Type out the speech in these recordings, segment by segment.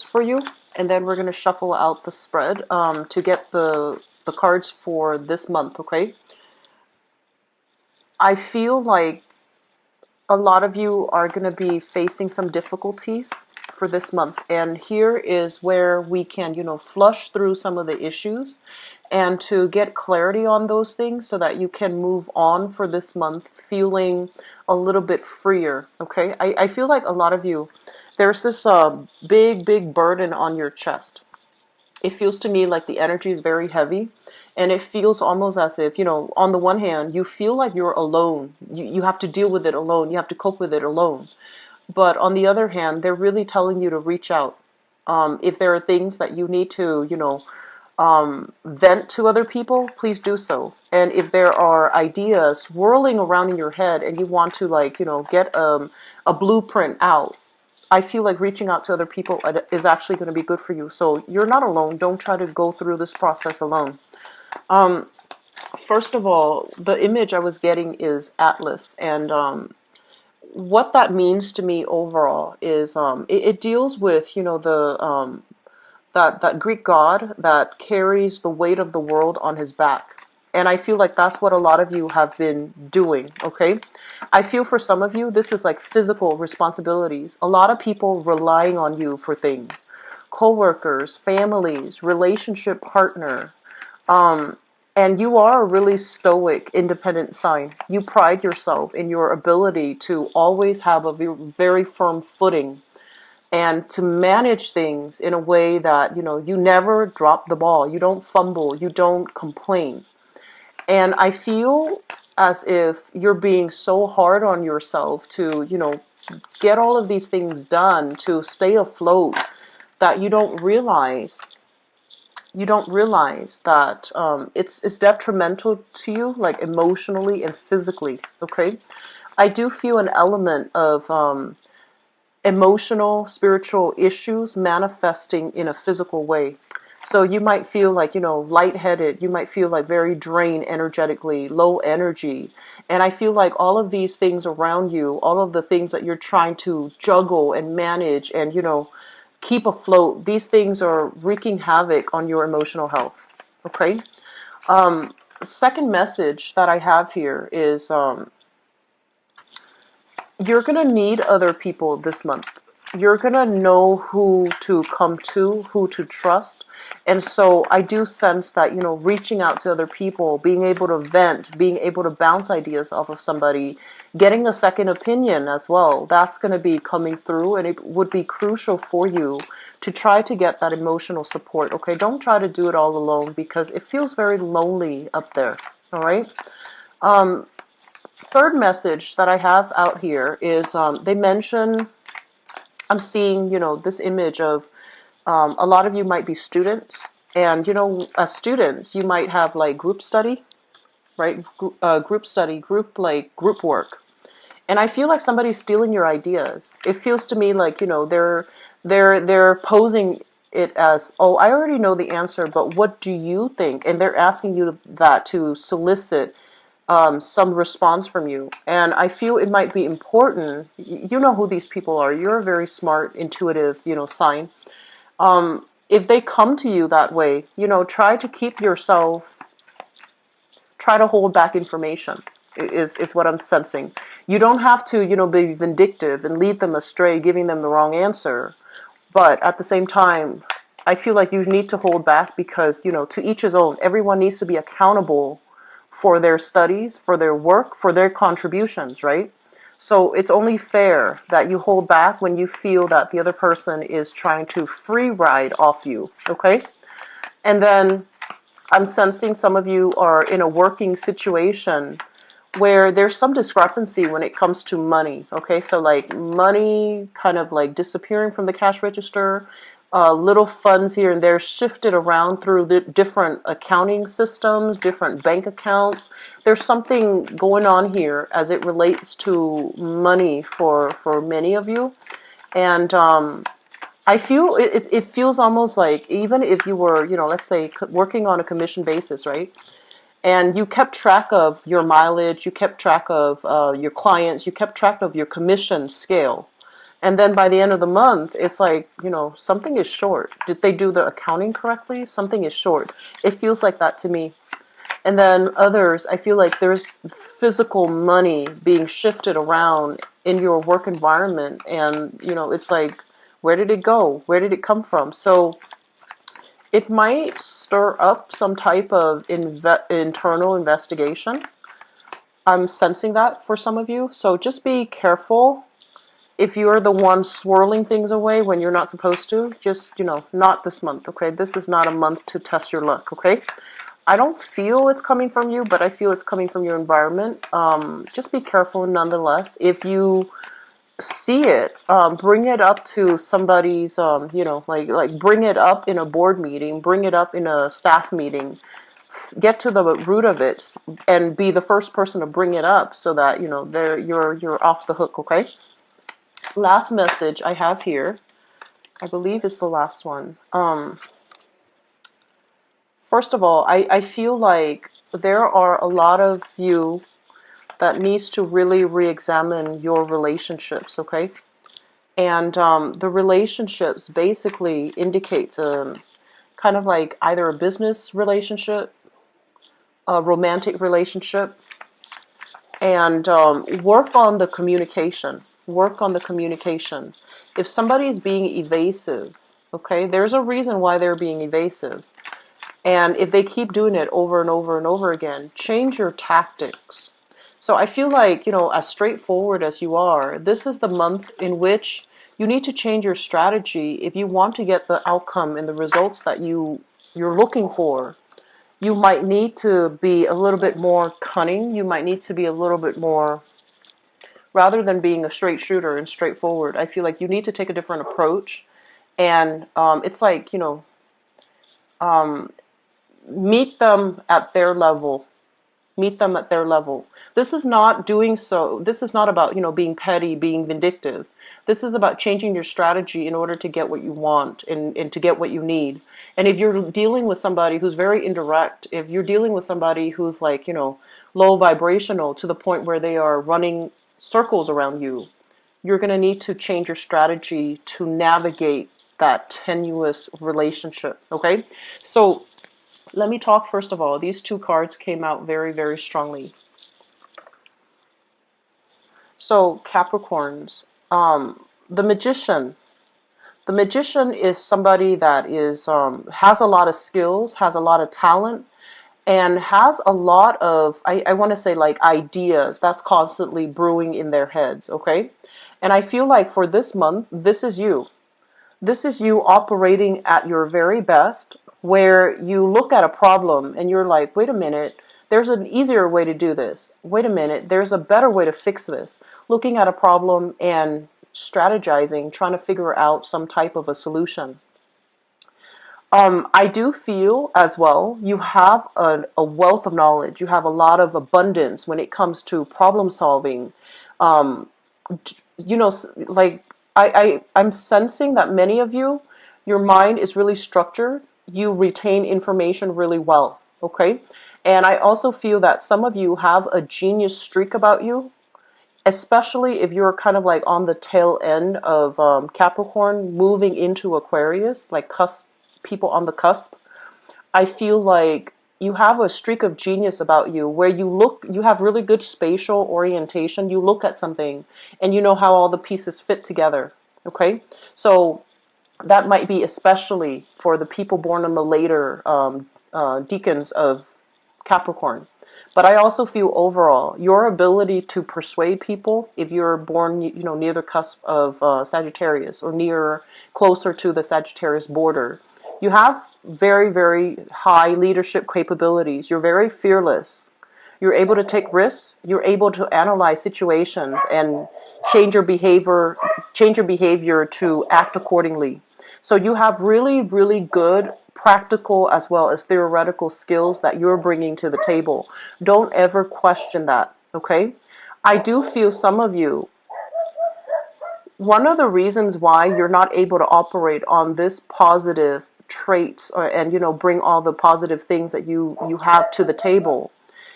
for you, and then we're going to shuffle out the spread to get the cards for this month, okay? I feel like a lot of you are going to be facing some difficulties for this month, and here is where we can, flush through some of the issues and to get clarity on those things so that you can move on for this month feeling a little bit freer, okay? I feel like a lot of you, there's this big burden on your chest. It feels to me like the energy is very heavy, and it feels almost as if, on the one hand, you feel like you're alone. You have to deal with it alone. You have to cope with it alone. But on the other hand, they're really telling you to reach out. If there are things that you need to, vent to other people, please do so. And if there are ideas swirling around in your head and you want to, like, get a blueprint out, I feel like reaching out to other people is actually going to be good for you. So you're not alone. Don't try to go through this process alone. First of all, the image I was getting is Atlas, and what that means to me overall is it deals with, the that Greek god that carries the weight of the world on his back. And I feel like that's what a lot of you have been doing, okay? I feel for some of you, this is like physical responsibilities. A lot of people relying on you for things. Co-workers, families, relationship partner. And you are a really stoic, independent sign. You pride yourself in your ability to always have a very firm footing and to manage things in a way that, you never drop the ball. You don't fumble. You don't complain. And I feel as if you're being so hard on yourself to, get all of these things done to stay afloat that you don't realize that it's detrimental to you, like emotionally and physically, okay? I do feel an element of emotional, spiritual issues manifesting in a physical way. So you might feel like, lightheaded. You might feel like very drained energetically, low energy. And I feel like all of these things around you, all of the things that you're trying to juggle and manage and, keep afloat, these things are wreaking havoc on your emotional health. Okay? Second message that I have here is you're going to need other people this month. You're going to know who to come to, who to trust. And so I do sense that, reaching out to other people, being able to vent, being able to bounce ideas off of somebody, getting a second opinion as well, that's going to be coming through, and it would be crucial for you to try to get that emotional support, okay? Don't try to do it all alone because it feels very lonely up there, all right? Third message that I have out here is they mention, I'm seeing, this image of a lot of you might be students, and, as students, you might have like group study, right? Group study, group work. And I feel like somebody's stealing your ideas. It feels to me like, they're posing it as, oh, I already know the answer, but what do you think? And they're asking you that to solicit some response from you. And I feel it might be important. You know who these people are. You're a very smart, intuitive, sign. If they come to you that way, try to keep yourself, try to hold back information is what I'm sensing. You don't have to, be vindictive and lead them astray, giving them the wrong answer. But at the same time, I feel like you need to hold back because, to each his own. Everyone needs to be accountable for their studies, for their work, for their contributions, right? So it's only fair that you hold back when you feel that the other person is trying to free ride off you, okay? And then I'm sensing some of you are in a working situation where there's some discrepancy when it comes to money, okay? So like money kind of like disappearing from the cash register, little funds here and there shifted around through the different accounting systems, different bank accounts. There's something going on here as it relates to money for many of you. And I feel it feels almost like even if you were, let's say working on a commission basis, right? And you kept track of your mileage, you kept track of your clients, you kept track of your commission scale. And then by the end of the month, it's like, something is short. Did they do the accounting correctly? Something is short. It feels like that to me. And then others, I feel like there's physical money being shifted around in your work environment. And, it's like, where did it go? Where did it come from? So it might stir up some type of internal investigation. I'm sensing that for some of you. So just be careful. If you're the one swirling things away when you're not supposed to, just, not this month, okay? This is not a month to test your luck, okay? I don't feel it's coming from you, but I feel it's coming from your environment. Just be careful nonetheless. If you see it, bring it up to somebody's, like bring it up in a board meeting, bring it up in a staff meeting, get to the root of it, and be the first person to bring it up so that, you're off the hook, okay? Last message I have here, I believe is the last one. First of all, I feel like there are a lot of you that needs to really re-examine your relationships, okay? And the relationships basically indicates kind of like either a business relationship, a romantic relationship, and work on the communication. Work on the communication. If somebody is being evasive, okay, there's a reason why they're being evasive. And if they keep doing it over and over and over again, change your tactics. So I feel like, as straightforward as you are, this is the month in which you need to change your strategy if you want to get the outcome and the results that you're looking for. You might need to be a little bit more cunning. You might need to be a little bit more, rather than being a straight shooter and straightforward, I feel like you need to take a different approach. And it's like, meet them at their level. Meet them at their level. This is not doing so. This is not about, being petty, being vindictive. This is about changing your strategy in order to get what you want and to get what you need. And if you're dealing with somebody who's very indirect, if you're dealing with somebody who's like, low vibrational to the point where they are running circles around you, you're going to need to change your strategy to navigate that tenuous relationship. Okay? So let me talk first of all. These two cards came out very, very strongly. So Capricorns, the Magician. The Magician is somebody that is has a lot of skills, has a lot of talent, and has a lot of, I want to say, like, ideas that's constantly brewing in their heads, okay? And I feel like for this month, this is you. This is you operating at your very best, where you look at a problem and you're like, wait a minute, there's an easier way to do this. Wait a minute, there's a better way to fix this. Looking at a problem and strategizing, trying to figure out some type of a solution. I do feel as well, you have a wealth of knowledge. You have a lot of abundance when it comes to problem solving. Um, like I'm sensing that many of you, your mind is really structured. You retain information really well, okay? And I also feel that some of you have a genius streak about you, especially if you're kind of like on the tail end of Capricorn moving into Aquarius, like people on the cusp. I feel like you have a streak of genius about you where you have really good spatial orientation. You look at something and you know how all the pieces fit together. Okay? So that might be especially for the people born in the later decans of Capricorn. But I also feel overall, your ability to persuade people, if you're born, near the cusp of Sagittarius or closer to the Sagittarius border, you have very, very high leadership capabilities. You're very fearless. You're able to take risks. You're able to analyze situations and change your behavior to act accordingly. So you have really, really good practical as well as theoretical skills that you're bringing to the table. Don't ever question that, okay? I do feel some of you, one of the reasons why you're not able to operate on this positive traits and bring all the positive things that you have to the table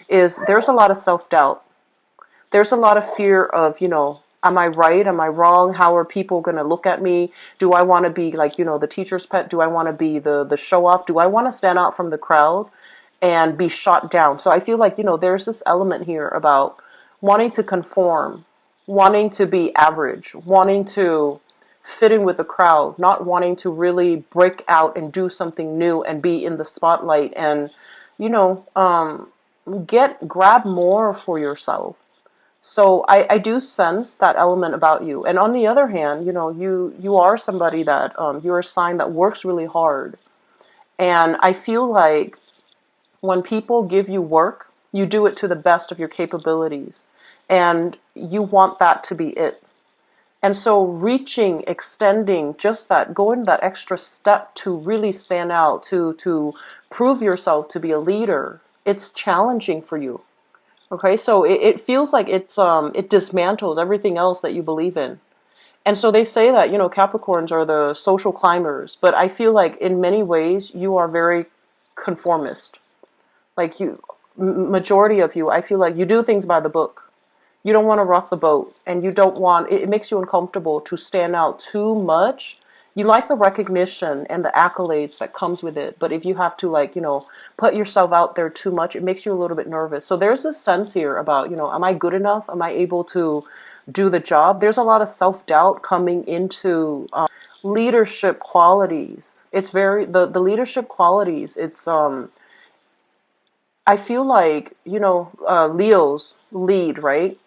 is there's a lot of self-doubt. There's a lot of fear of, Am I right? Am I wrong? How are people going to look at me? Do I want to be like, the teacher's pet? Do I want to be the show off? Do I want to stand out from the crowd and be shot down? So I feel like, there's this element here about wanting to conform, wanting to be average, wanting to fit in with the crowd, not wanting to really break out and do something new and be in the spotlight and, you know, um, grab more for yourself. So I do sense that element about you. And on the other hand, you are somebody that you're a sign that works really hard. And I feel like when people give you work, you do it to the best of your capabilities. And you want that to be it. And so reaching, extending, just that, going that extra step to really stand out, to prove yourself to be a leader, it's challenging for you. Okay, so it feels like it dismantles everything else that you believe in. And so they say that, Capricorns are the social climbers, but I feel like in many ways you are very conformist. Like majority of you, I feel like you do things by the book. You don't want to rock the boat, and you don't want, it makes you uncomfortable to stand out too much. You like the recognition and the accolades that comes with it, but if you have to, like, put yourself out there too much, it makes you a little bit nervous. So there's this sense here about, am I good enough? Am I able to do the job? There's a lot of self-doubt coming into leadership qualities. It's very, the leadership qualities, I feel like, Leos lead, right?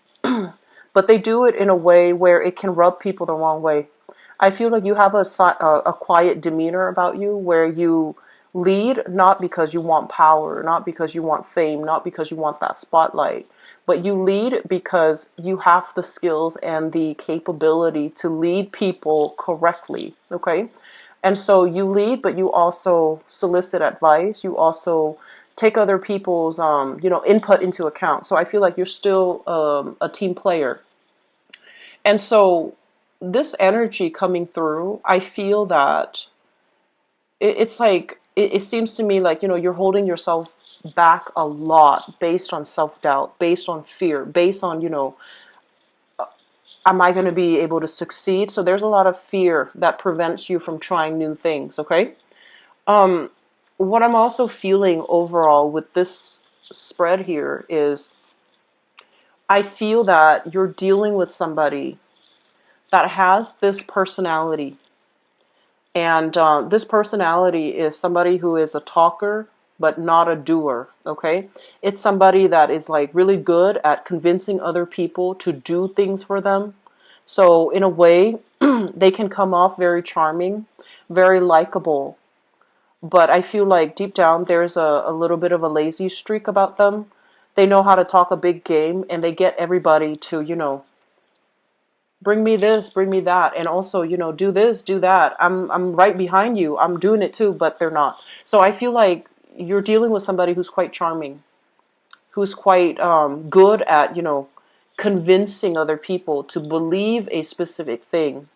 But they do it in a way where it can rub people the wrong way. I feel like you have a quiet demeanor about you where you lead not because you want power, not because you want fame, not because you want that spotlight, but you lead because you have the skills and the capability to lead people correctly, okay? And so you lead, but you also solicit advice. You also take other people's, input into account. So I feel like you're still a team player. And so this energy coming through, I feel that it's like, it seems to me like, you're holding yourself back a lot based on self-doubt, based on fear, based on, am I going to be able to succeed? So there's a lot of fear that prevents you from trying new things, okay? Um, what I'm also feeling overall with this spread here is I feel that you're dealing with somebody that has this personality. And this personality is somebody who is a talker, but not a doer, okay? It's somebody that is like really good at convincing other people to do things for them. So in a way, they can come off very charming, very likable. But I feel like deep down there's a little bit of a lazy streak about them. They know how to talk a big game and they get everybody to, bring me this, bring me that, and also, do this, do that. I'm right behind you. I'm doing it too, but they're not. So I feel like you're dealing with somebody who's quite charming, who's quite good at, convincing other people to believe a specific thing.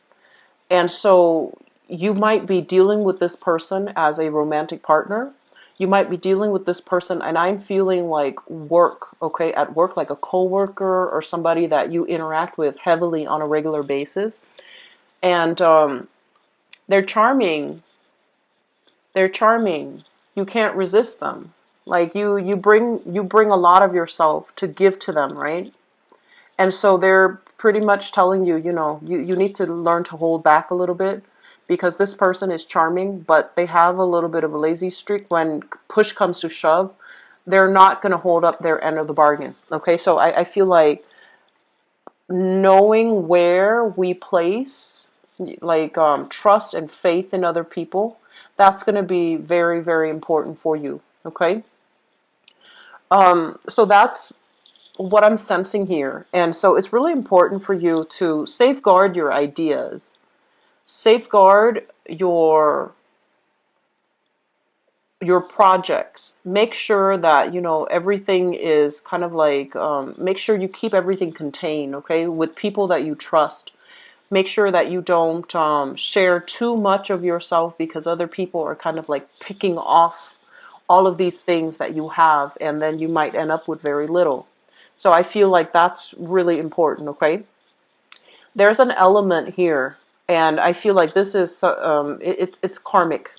And so you might be dealing with this person as a romantic partner. You might be dealing with this person, and I'm feeling like work, okay, at work, like a coworker or somebody that you interact with heavily on a regular basis. And they're charming. They're charming. You can't resist them. Like you bring a lot of yourself to give to them, right? And so they're pretty much telling you, you need to learn to hold back a little bit because this person is charming, but they have a little bit of a lazy streak. When push comes to shove, they're not going to hold up their end of the bargain. Okay, so I feel like knowing where we place like trust and faith in other people, that's going to be very, very important for you. Okay, so that's what I'm sensing here. And so it's really important for you to safeguard your ideas, safeguard your projects. Make sure that, everything is kind of like, make sure you keep everything contained, okay, with people that you trust. Make sure that you don't share too much of yourself because other people are kind of like picking off all of these things that you have, and then you might end up with very little. So I feel like that's really important, okay? There's an element here, and I feel like this is it's karmic.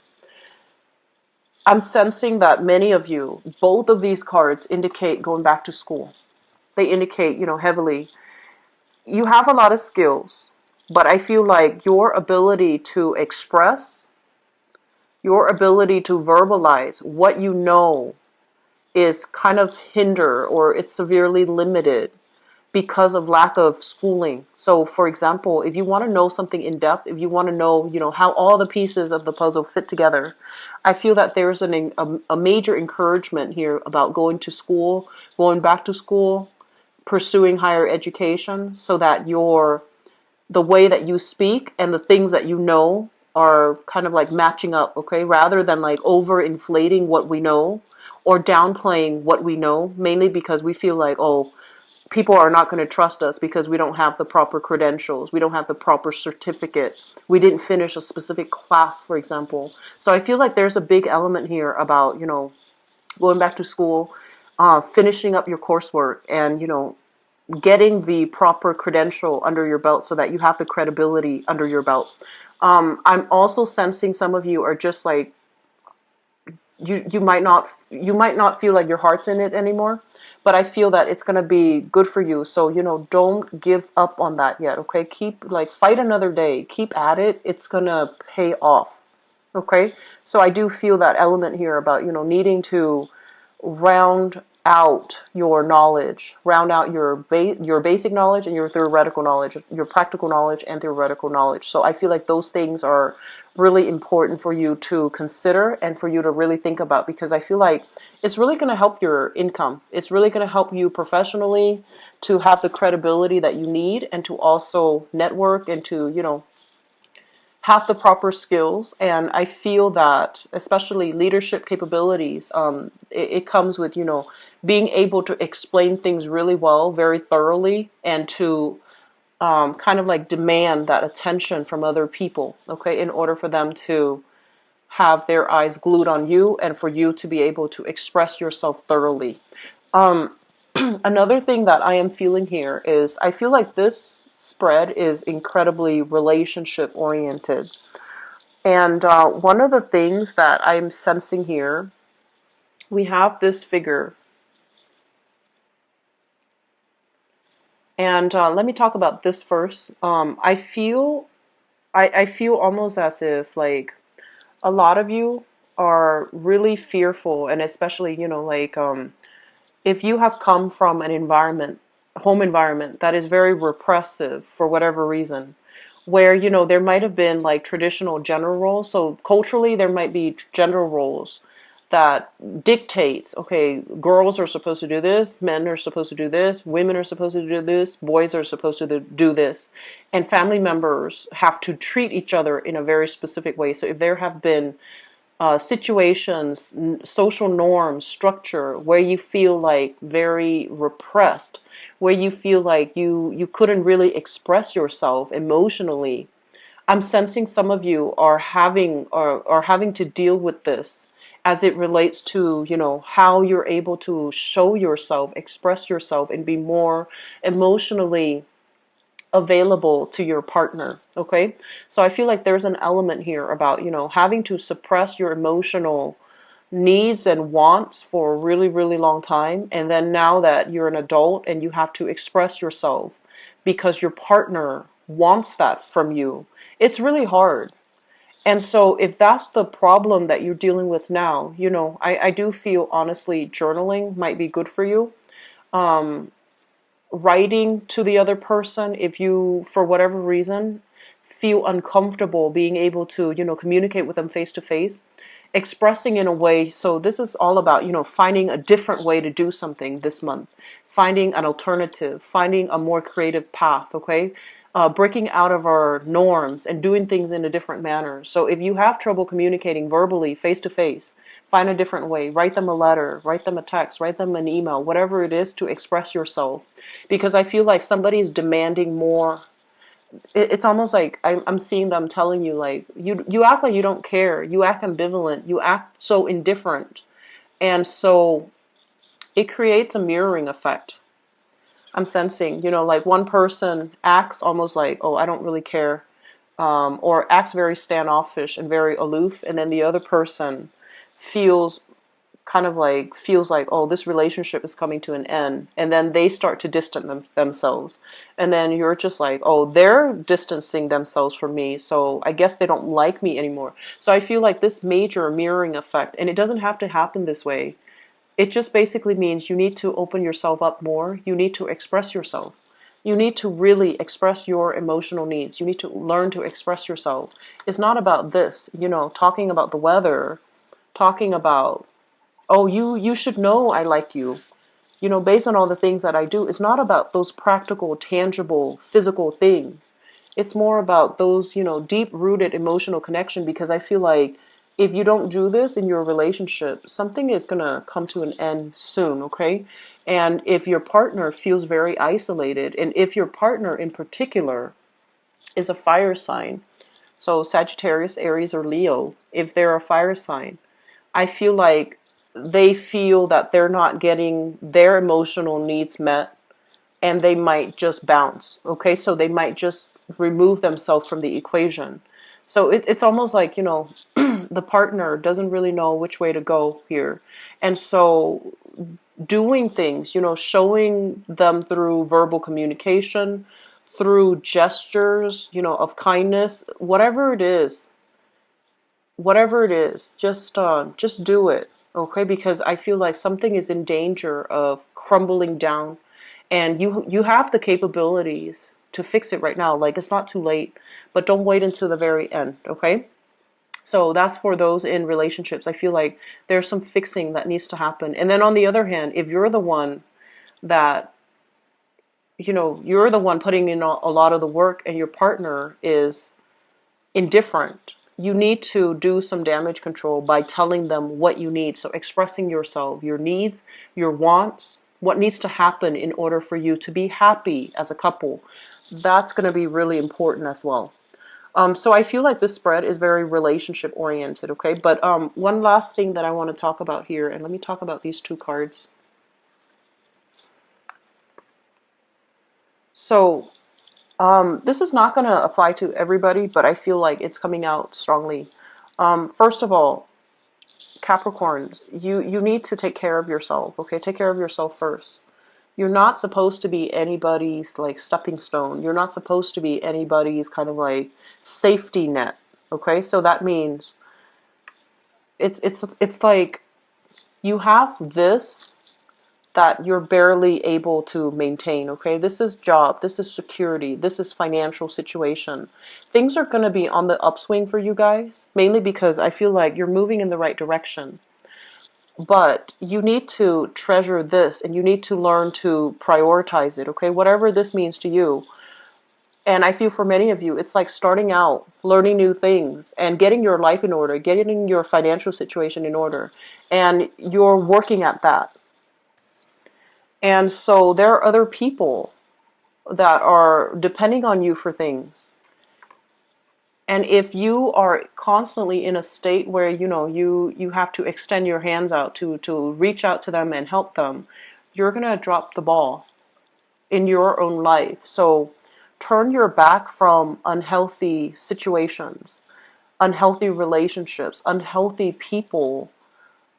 I'm sensing that many of you, both of these cards indicate going back to school. They indicate, heavily, you have a lot of skills, but I feel like your ability to express, your ability to verbalize what you know is kind of hinder, or it's severely limited because of lack of schooling. So for example, if you want to know something in depth, if you want to know, how all the pieces of the puzzle fit together, I feel that there's a major encouragement here about going to school, going back to school, pursuing higher education, so that the way that you speak and the things that you know are kind of like matching up, okay? Rather than like over inflating what we know or downplaying what we know, mainly because we feel like, oh, people are not going to trust us because we don't have the proper credentials. We don't have the proper certificate. We didn't finish a specific class, for example. So I feel like there's a big element here about, going back to school, finishing up your coursework, and, getting the proper credential under your belt so that you have the credibility under your belt. I'm also sensing some of you are just like, you might not feel like your heart's in it anymore, but I feel that it's going to be good for you. So, don't give up on that yet, okay? Fight another day. Keep at it. It's going to pay off, okay? So I do feel that element here about, needing to round out your knowledge, round out your basic knowledge and your theoretical knowledge, your practical knowledge and theoretical knowledge. So I feel like those things are really important for you to consider and for you to really think about, because I feel like it's really going to help your income. It's really going to help you professionally to have the credibility that you need, and to also network, and to, have the proper skills. And I feel that especially leadership capabilities, it comes with, being able to explain things really well, very thoroughly, and to kind of like demand that attention from other people, okay, in order for them to have their eyes glued on you and for you to be able to express yourself thoroughly. Another thing that I am feeling here is I feel like this spread is incredibly relationship oriented. And one of the things that I'm sensing here, we have this figure. And let me talk about this first. I feel almost as if like a lot of you are really fearful, and especially, if you have come from an environment, home environment that is very repressive for whatever reason, where, there might have been like traditional gender roles. So culturally, there might be gender roles that dictate, okay, girls are supposed to do this, men are supposed to do this, women are supposed to do this, boys are supposed to do this. And family members have to treat each other in a very specific way. So if there have been situations, social norms, structure where you feel like very repressed, where you feel like you couldn't really express yourself emotionally, I'm sensing some of you are having to deal with this as it relates to, how you're able to show yourself, express yourself, and be more emotionally available to your partner, okay? So I feel like there's an element here about, having to suppress your emotional needs and wants for a really, really long time. And then now that you're an adult and you have to express yourself because your partner wants that from you, it's really hard. And so if that's the problem that you're dealing with now, I do feel honestly journaling might be good for you. Um, Writing to the other person, if you, for whatever reason, feel uncomfortable being able to, communicate with them face to face, expressing in a way. So this is all about, finding a different way to do something this month, finding an alternative, finding a more creative path, okay? Breaking out of our norms and doing things in a different manner. So if you have trouble communicating verbally, face to face, find a different way. Write them a letter, write them a text, write them an email, whatever it is to express yourself. Because I feel like somebody's demanding more. It's almost like I'm seeing them telling you, like, you act like you don't care. You act ambivalent. You act so indifferent. And so it creates a mirroring effect. I'm sensing, you know, like one person acts almost like, oh, I don't really care, or acts very standoffish and very aloof, and then the other person feels feels like, oh, this relationship is coming to an end, and then they start to distance themselves, and then you're just like, oh, they're distancing themselves from me, so I guess they don't like me anymore. So I feel like this major mirroring effect, and it doesn't have to happen this way. It just basically means you need to open yourself up more. You need to express yourself. You need to really express your emotional needs. You need to learn to express yourself. It's not about this, you know, talking about the weather, talking about, oh, you should know I like you. You know, based on all the things that I do, it's not about those practical, tangible, physical things. It's more about those, you know, deep-rooted emotional connection, because I feel like if you don't do this in your relationship, something is going to come to an end soon, okay? And if your partner feels very isolated, and if your partner in particular is a fire sign, so Sagittarius, Aries, or Leo, if they're a fire sign, I feel like they feel that they're not getting their emotional needs met, and they might just bounce. Okay, so they might just remove themselves from the equation. So it's almost like, you know, the partner doesn't really know which way to go here. And so doing things, you know, showing them through verbal communication, through gestures, you know, of kindness, whatever it is, just do it, okay? Because I feel like something is in danger of crumbling down, and you have the capabilities to fix it right now. Like, it's not too late, but don't wait until the very end, okay? So that's for those in relationships. I feel like there's some fixing that needs to happen. And then on the other hand, if you're the one that, you know, you're the one putting in a lot of the work, and your partner is indifferent, you need to do some damage control by telling them what you need. So expressing yourself, your needs, your wants, what needs to happen in order for you to be happy as a couple. That's going to be really important as well. So I feel like this spread is very relationship oriented, okay? But one last thing that I want to talk about here, and let me talk about these two cards. So this is not going to apply to everybody, but I feel like it's coming out strongly. First of all, Capricorns, you need to take care of yourself, okay? Take care of yourself first. You're not supposed to be anybody's like stepping stone. You're not supposed to be anybody's kind of like safety net, okay? So that means it's like you have this that you're barely able to maintain, okay? This is job, this is security, this is financial situation. Things are going to be on the upswing for you guys, mainly because I feel like you're moving in the right direction. But you need to treasure this, and you need to learn to prioritize it, okay? Whatever this means to you. And I feel for many of you, it's like starting out, learning new things, and getting your life in order, getting your financial situation in order. And you're working at that. And so there are other people that are depending on you for things. And if you are constantly in a state where, you know, you have to extend your hands out to reach out to them and help them, you're going to drop the ball in your own life. So turn your back from unhealthy situations, unhealthy relationships, unhealthy people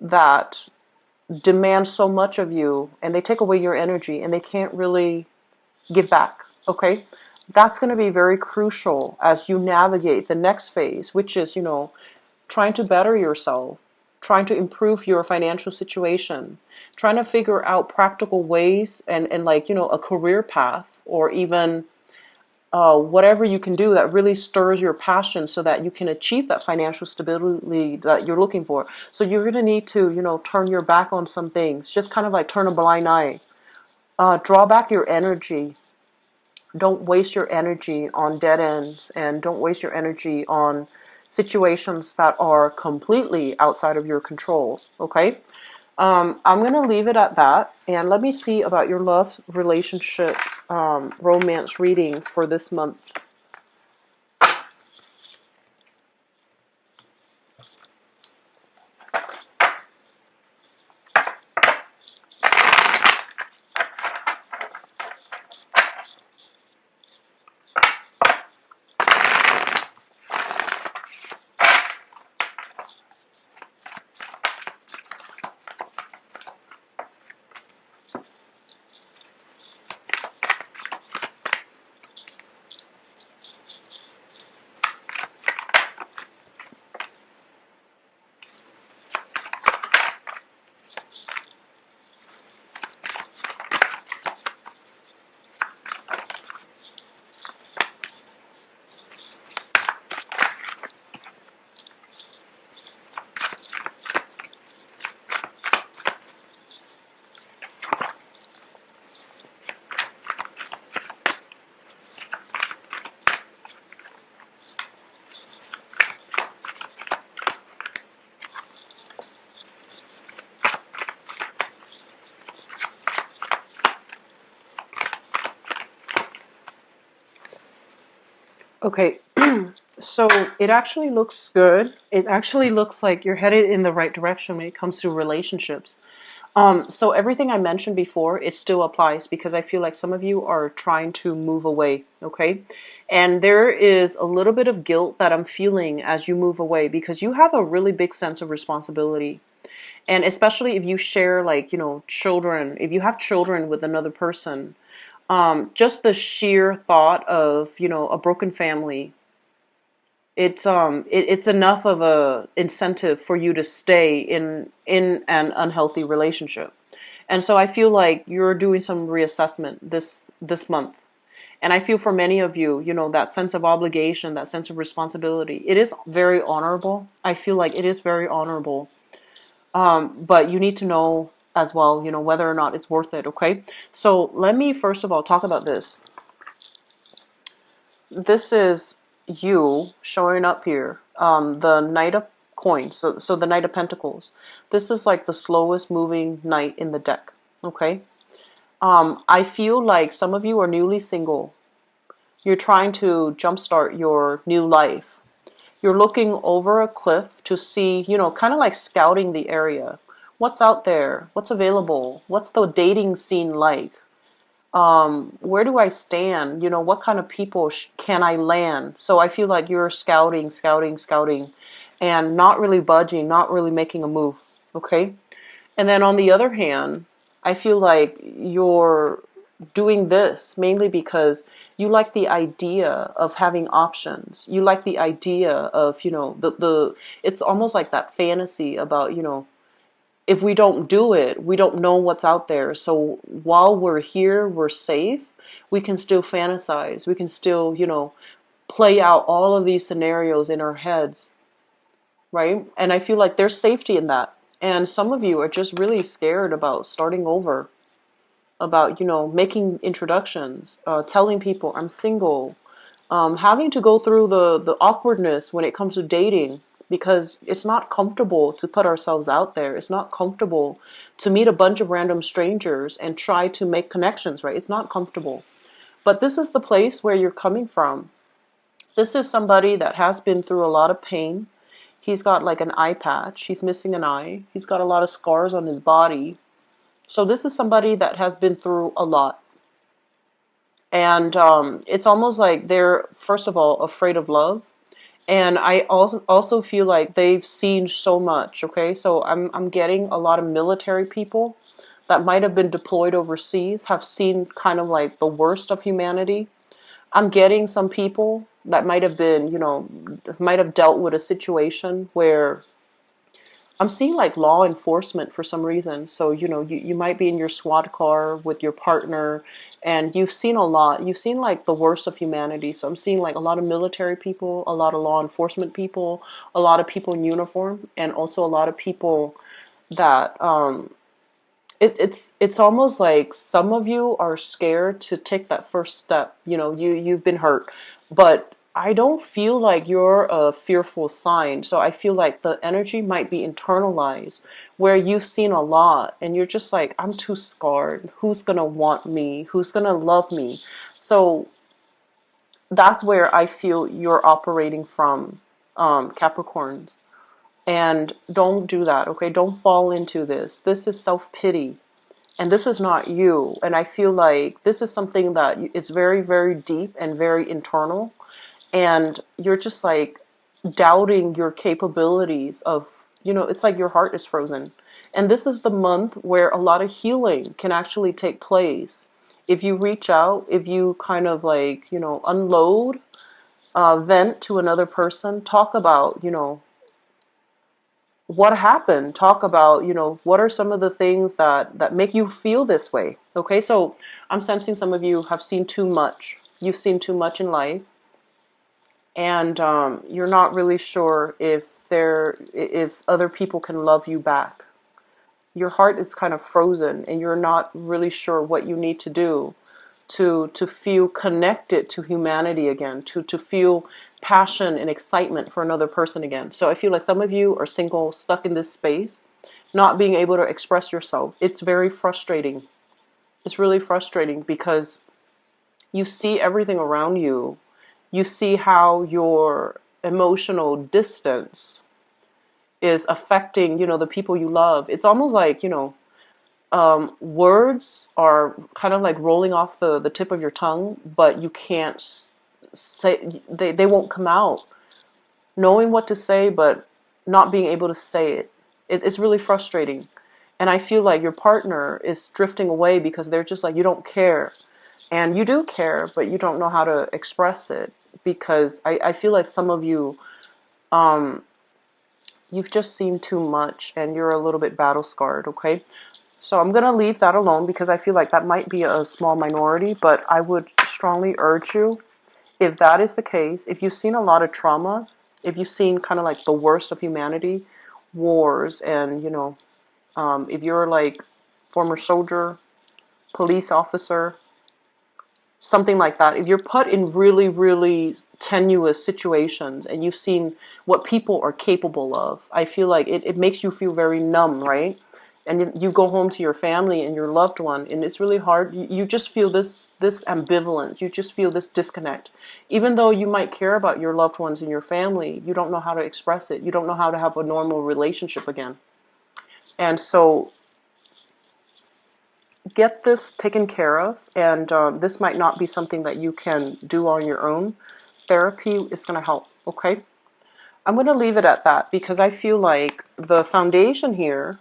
that demand so much of you, and they take away your energy, and they can't really give back, okay? That's going to be very crucial as you navigate the next phase, which is, you know, trying to better yourself, trying to improve your financial situation, trying to figure out practical ways and like, you know, a career path, or even whatever you can do that really stirs your passion so that you can achieve that financial stability that you're looking for. So you're going to need to, you know, turn your back on some things, just kind of like turn a blind eye. Draw back your energy. Don't waste your energy on dead ends, and don't waste your energy on situations that are completely outside of your control, okay? I'm going to leave it at that, and let me see about your love, relationship, romance reading for this month. Okay, so it actually looks good. It actually looks like you're headed in the right direction when it comes to relationships. So everything I mentioned before, it still applies because I feel like some of you are trying to move away, okay? And there is a little bit of guilt that I'm feeling as you move away because you have a really big sense of responsibility. And especially if you share, like, children, if you have children with another person, just the sheer thought of, a broken family, it's enough of a incentive for you to stay in an unhealthy relationship. And so I feel like you're doing some reassessment this month. And I feel for many of you, that sense of obligation, that sense of responsibility, it is very honorable. I feel like it is very honorable. But you need to know as well, whether or not it's worth it, okay? So let me first of all talk about this. This is you showing up here. The Knight of Coins, so the Knight of Pentacles. This is like the slowest moving knight in the deck, okay? I feel like some of you are newly single. You're trying to jumpstart your new life. You're looking over a cliff to see, kind of like scouting the area. What's out there? What's available? What's the dating scene like? Where do I stand? What kind of people can I land? So I feel like you're scouting, scouting, scouting, and not really budging, not really making a move. Okay? And then on the other hand, I feel like you're doing this mainly because you like the idea of having options. You like the idea of, it's almost like that fantasy about, if we don't do it, we don't know what's out there. So while we're here, we're safe. We can still fantasize. We can still, play out all of these scenarios in our heads, right? And I feel like there's safety in that. And some of you are just really scared about starting over, about, making introductions, telling people I'm single, having to go through the awkwardness when it comes to dating, because it's not comfortable to put ourselves out there. It's not comfortable to meet a bunch of random strangers and try to make connections, right? It's not comfortable. But this is the place where you're coming from. This is somebody that has been through a lot of pain. He's got like an eye patch. He's missing an eye. He's got a lot of scars on his body. So this is somebody that has been through a lot. And it's almost like they're, first of all, afraid of love. And I also feel like they've seen so much, okay? So I'm getting a lot of military people that might have been deployed overseas, have seen kind of like the worst of humanity. I'm getting some people that might have been, might have dealt with a situation where I'm seeing like law enforcement for some reason. So, you might be in your squad car with your partner and you've seen a lot. You've seen like the worst of humanity. So I'm seeing like a lot of military people, a lot of law enforcement people, a lot of people in uniform, and also a lot of people that it's almost like some of you are scared to take that first step. You've been hurt, but I don't feel like you're a fearful sign. So I feel like the energy might be internalized, where you've seen a lot and you're just like, I'm too scarred. Who's gonna want me? Who's gonna love me? So that's where I feel you're operating from, Capricorns. And don't do that, okay? Don't fall into this. This is self-pity. And this is not you. And I feel like this is something that is very, very deep and very internal. And you're just like doubting your capabilities of, it's like your heart is frozen. And this is the month where a lot of healing can actually take place. If you reach out, if you kind of like, unload, vent to another person, talk about, what happened, talk about, what are some of the things that make you feel this way. Okay, so I'm sensing some of you have seen too much. You've seen too much in life, and you're not really sure if other people can love you back. Your heart is kind of frozen and you're not really sure what you need to do to feel connected to humanity again, to feel passion and excitement for another person again. So I feel like some of you are single, stuck in this space, not being able to express yourself. It's very frustrating. It's really frustrating because you see everything around you you see how your emotional distance is affecting, the people you love. It's almost like, words are kind of like rolling off the tip of your tongue, but you can't say, they won't come out. Knowing what to say, but not being able to say it's really frustrating. And I feel like your partner is drifting away because they're just like, you don't care. And you do care, but you don't know how to express it. Because I feel like some of you, you've just seen too much and you're a little bit battle scarred, okay? So I'm going to leave that alone because I feel like that might be a small minority, but I would strongly urge you, if that is the case, if you've seen a lot of trauma, if you've seen kind of like the worst of humanity, wars, and, if you're like former soldier, police officer, something like that, if you're put in really, really tenuous situations and you've seen what people are capable of, I feel like it makes you feel very numb, right? And you go home to your family and your loved one, and it's really hard. You just feel this ambivalence. You just feel this disconnect. Even though you might care about your loved ones and your family, you don't know how to express it. You don't know how to have a normal relationship again. And so get this taken care of, and this might not be something that you can do on your own. Therapy is going to help, okay? I'm going to leave it at that because I feel like the foundation here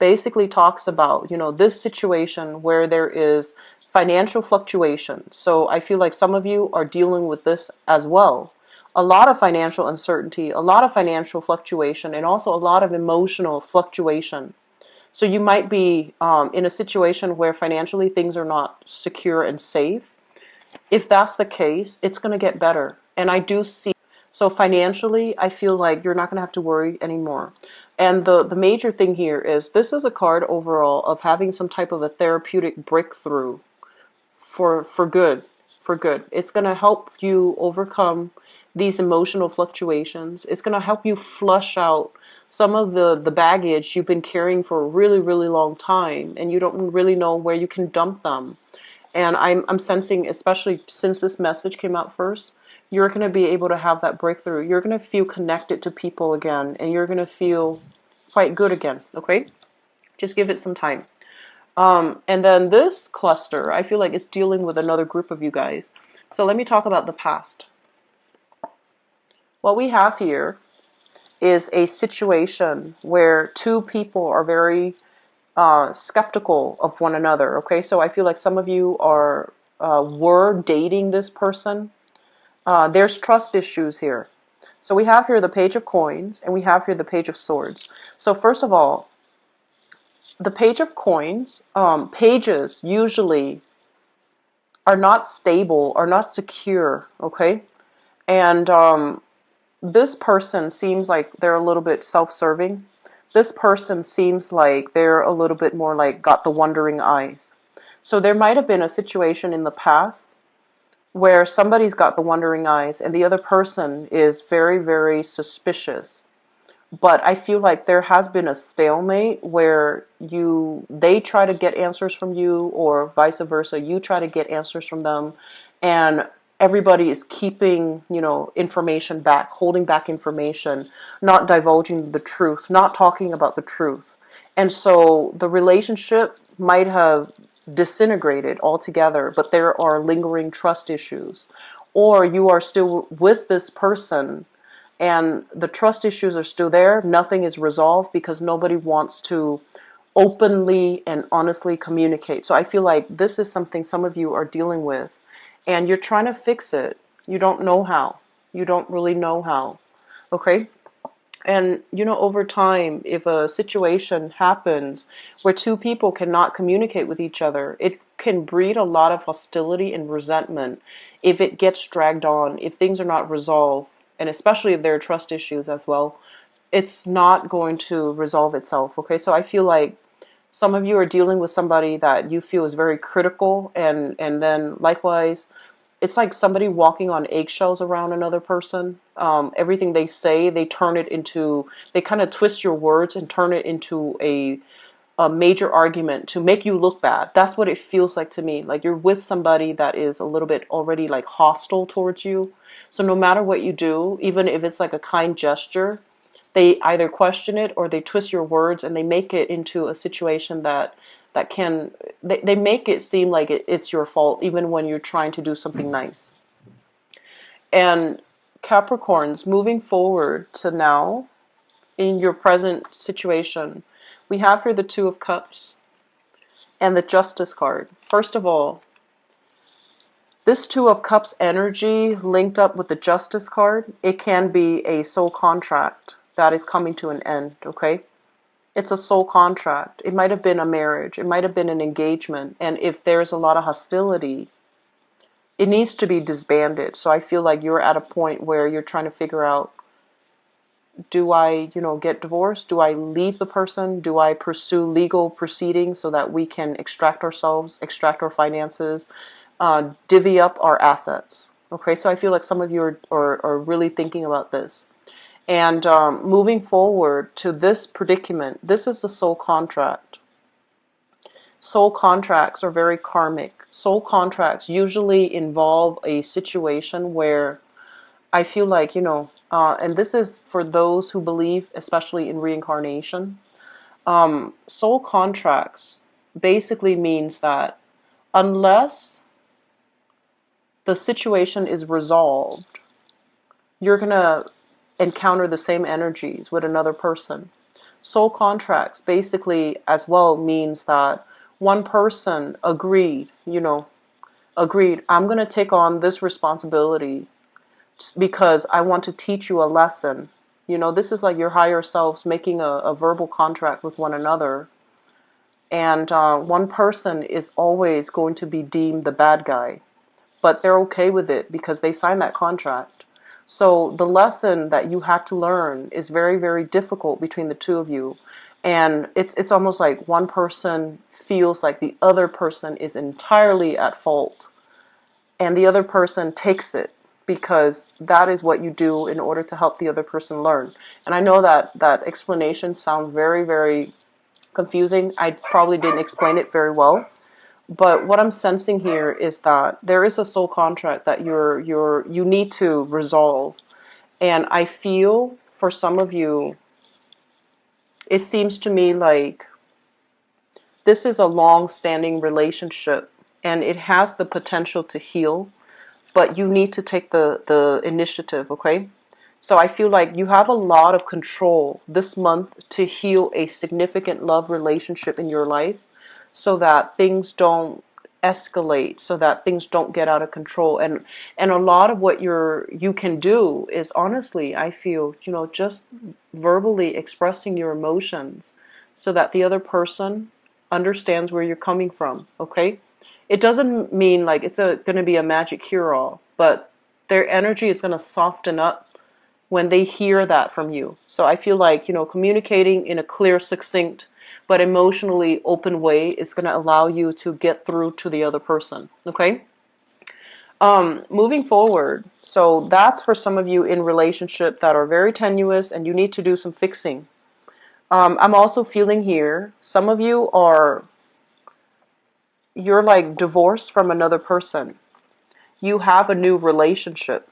basically talks about, this situation where there is financial fluctuation. So I feel like some of you are dealing with this as well. A lot of financial uncertainty, a lot of financial fluctuation, and also a lot of emotional fluctuation. So you might be in a situation where financially things are not secure and safe. If that's the case, it's going to get better. And I do see, so financially, I feel like you're not going to have to worry anymore. And the major thing here is this is a card overall of having some type of a therapeutic breakthrough for good, for good. It's going to help you overcome these emotional fluctuations. It's going to help you flush out some of the baggage you've been carrying for a really, really long time, and you don't really know where you can dump them. And I'm sensing, especially since this message came out first, you're going to be able to have that breakthrough. You're going to feel connected to people again, and you're going to feel quite good again, okay? Just give it some time. And then this cluster, I feel like it's dealing with another group of you guys. So let me talk about the past. What we have here is a situation where two people are very skeptical of one another, okay? So I feel like some of you were dating this person. There's trust issues here. So we have here the Page of Coins, and we have here the Page of Swords. So first of all, the Page of Coins, pages usually are not stable, are not secure, okay? And this person seems like they're a little bit self-serving. This person seems like they're a little bit more like got the wandering eyes. So there might have been a situation in the past where somebody's got the wandering eyes and the other person is very, very suspicious. But I feel like there has been a stalemate where they try to get answers from you, or vice versa, you try to get answers from them, and everybody is keeping, information back, holding back information, not divulging the truth, not talking about the truth. And so the relationship might have disintegrated altogether, but there are lingering trust issues. Or you are still with this person and the trust issues are still there. Nothing is resolved because nobody wants to openly and honestly communicate. So I feel like this is something some of you are dealing with, and you're trying to fix it. You don't know how. You don't really know how. Okay? And, over time, if a situation happens where two people cannot communicate with each other, it can breed a lot of hostility and resentment if it gets dragged on, if things are not resolved, and especially if there are trust issues as well. It's not going to resolve itself, okay? So I feel like some of you are dealing with somebody that you feel is very critical, and then likewise, it's like somebody walking on eggshells around another person. Everything they say, they kind of twist your words and turn it into a major argument to make you look bad. That's what it feels like to me. Like you're with somebody that is a little bit already like hostile towards you. So no matter what you do, even if it's like a kind gesture, they either question it or they twist your words and they make it into a situation that can they make it seem like it's your fault even when you're trying to do something nice. And Capricorns, moving forward to now, in your present situation, we have here the Two of Cups and the Justice card. First of all, this Two of Cups energy linked up with the Justice card, it can be a soul contract that is coming to an end, okay? It's a soul contract. It might have been a marriage. It might have been an engagement. And if there's a lot of hostility, it needs to be disbanded. So I feel like you're at a point where you're trying to figure out, do I, get divorced? Do I leave the person? Do I pursue legal proceedings so that we can extract ourselves, extract our finances, divvy up our assets? Okay, so I feel like some of you are really thinking about this. And moving forward to this predicament, this is the soul contract. Soul contracts are very karmic. Soul contracts usually involve a situation where I feel like, and this is for those who believe, especially in reincarnation. Soul contracts basically means that unless the situation is resolved, you're going to encounter the same energies with another person. Soul contracts basically as well means that one person agreed, I'm going to take on this responsibility because I want to teach you a lesson. This is like your higher selves making a verbal contract with one another. And one person is always going to be deemed the bad guy. But they're okay with it because they signed that contract. So the lesson that you had to learn is very, very difficult between the two of you. And it's almost like one person feels like the other person is entirely at fault. And the other person takes it because that is what you do in order to help the other person learn. And I know that that explanation sounds very, very confusing. I probably didn't explain it very well. But what I'm sensing here is that there is a soul contract that you need to resolve. And I feel for some of you, it seems to me like this is a long-standing relationship and it has the potential to heal, but you need to take the initiative, okay? So I feel like you have a lot of control this month to heal a significant love relationship in your life so that things don't escalate, so that things don't get out of control. And a lot of what you can do is honestly, I feel, just verbally expressing your emotions so that the other person understands where you're coming from, okay? It doesn't mean like it's going to be a magic cure-all, but their energy is going to soften up when they hear that from you. So I feel like, communicating in a clear, succinct, but emotionally open way is going to allow you to get through to the other person, okay? Moving forward, so that's for some of you in relationship that are very tenuous and you need to do some fixing. I'm also feeling here, some of you you're like divorced from another person. You have a new relationship.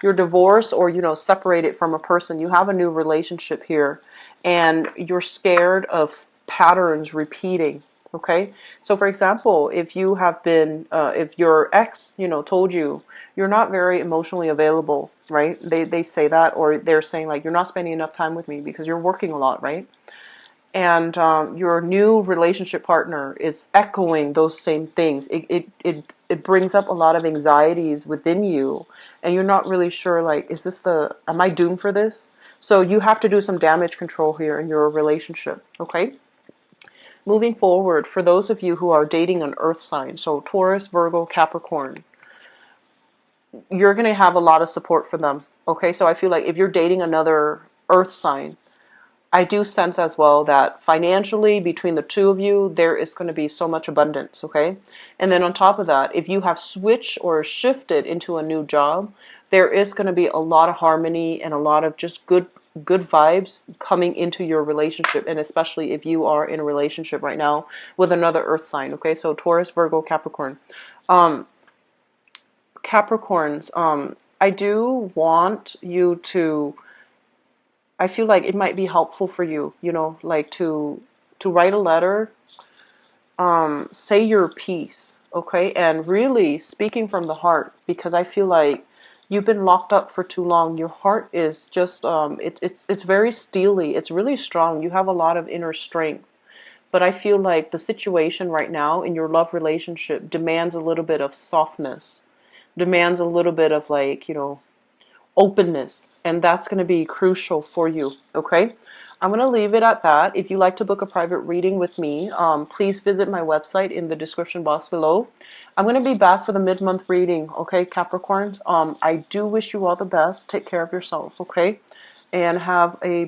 You're divorced or, separated from a person. You have a new relationship here and you're scared of patterns repeating. Okay. So for example, if you have been, if your ex, told you you're not very emotionally available, right? They say that, or they're saying like, you're not spending enough time with me because you're working a lot, right? And your new relationship partner is echoing those same things. It brings up a lot of anxieties within you, and you're not really sure, like, am I doomed for this? So you have to do some damage control here in your relationship, okay? Moving forward, for those of you who are dating an earth sign, so Taurus, Virgo, Capricorn, you're going to have a lot of support for them, okay? So I feel like if you're dating another earth sign, I do sense as well that financially between the two of you, there is going to be so much abundance, okay? And then on top of that, if you have switched or shifted into a new job, there is going to be a lot of harmony and a lot of just good good vibes coming into your relationship, and especially if you are in a relationship right now with another earth sign. Okay, so Taurus, Virgo, Capricorn. Capricorns, I do want you to, I feel like it might be helpful for you, you know, like to write a letter, say your piece, okay? And really speaking from the heart, because I feel like you've been locked up for too long. Your heart is just it's very steely. It's really strong. You have a lot of inner strength. But I feel like the situation right now in your love relationship demands a little bit of softness, demands a little bit of, like, you know, openness, and that's going to be crucial for you. Okay, I'm going to leave it at that. If you like to book a private reading with me, please visit my website in the description box below. I'm going to be back for the mid-month reading. Okay, Capricorns, I do wish you all the best. Take care of yourself, okay, and have a